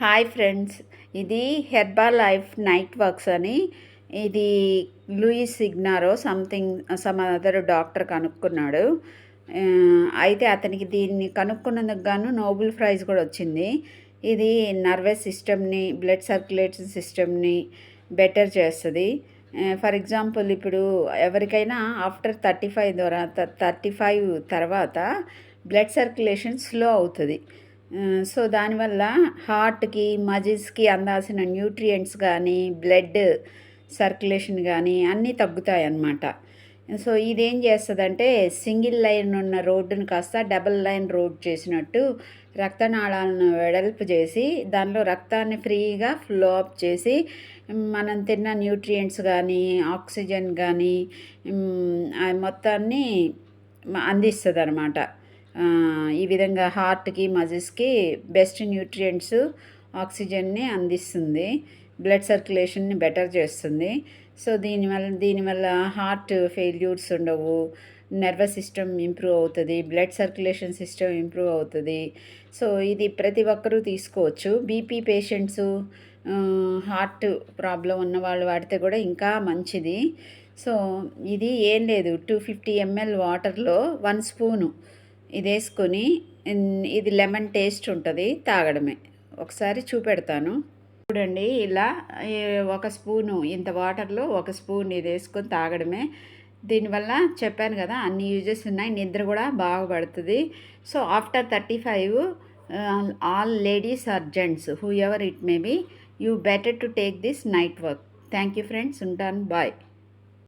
Hi friends, ఇది హెర్బా life night works అని. ఇది లూయిస్ సిగ్నారో సమ్ అదర్ డాక్టర్ కనుక్కున్నాడు. అయితే అతనికి దీన్ని కనుక్కున్నందుకు గాను నోబెల్ ప్రైజ్ కూడా వచ్చింది. ఇది నర్వస్ సిస్టమ్ని, బ్లడ్ సర్క్యులేషన్ సిస్టమ్ని బెటర్ చేస్తుంది. ఫర్ ఎగ్జాంపుల్, ఇప్పుడు ఎవరికైనా ఆఫ్టర్ 35 తర్వాత బ్లడ్ సర్క్యులేషన్ స్లో అవుతుంది. సో దానివల్ల హార్ట్కి, మజిల్స్కి అందాల్సిన న్యూట్రియంట్స్ కానీ, బ్లడ్ సర్క్యులేషన్ కానీ అన్నీ తగ్గుతాయి అన్నమాట. సో ఇదేం చేస్తుందంటే, సింగిల్ లైన్ ఉన్న రోడ్డును కాస్త డబుల్ లైన్ రోడ్ చేసినట్టు రక్తనాళాలను వెడల్పు చేసి దానిలో రక్తాన్ని ఫ్రీగా ఫ్లో అప్ చేసి మనం తిన్న న్యూట్రియంట్స్ కానీ, ఆక్సిజన్ కానీ మొత్తాన్ని అందిస్తుంది అన్నమాట. ఈ విధంగా హార్ట్కి, మజిల్స్కి బెస్ట్ న్యూట్రియంట్స్, ఆక్సిజన్ని అందిస్తుంది. బ్లడ్ సర్క్యులేషన్ని బెటర్ చేస్తుంది. సో దీనివల్ల హార్ట్ ఫెయిల్యూర్స్ ఉండవు, నర్వస్ సిస్టమ్ ఇంప్రూవ్ అవుతుంది, బ్లడ్ సర్క్యులేషన్ సిస్టమ్ ఇంప్రూవ్ అవుతుంది. సో ఇది ప్రతి ఒక్కరూ తీసుకోవచ్చు. బీపీ పేషెంట్స్, హార్ట్ ప్రాబ్లం ఉన్న వాళ్ళు వాడితే కూడా ఇంకా మంచిది. సో ఇది ఏం లేదు, 250 ml వాటర్లో 1 స్పూను ఇది వేసుకొని, ఇది లెమన్ టేస్ట్ ఉంటుంది, తాగడమే. ఒకసారి చూపెడతాను చూడండి. ఇలా 1 స్పూను, ఇంత వాటర్లో 1 స్పూన్ ఇది వేసుకొని తాగడమే. దీనివల్ల చెప్పాను కదా అన్ని యూజెస్ ఉన్నాయి. నిద్ర కూడా బాగా పడుతుంది. So after 35 all ladies or gents, whoever it may be, you better to take this night work. Thank you friends, ఉంటాను, బాయ్.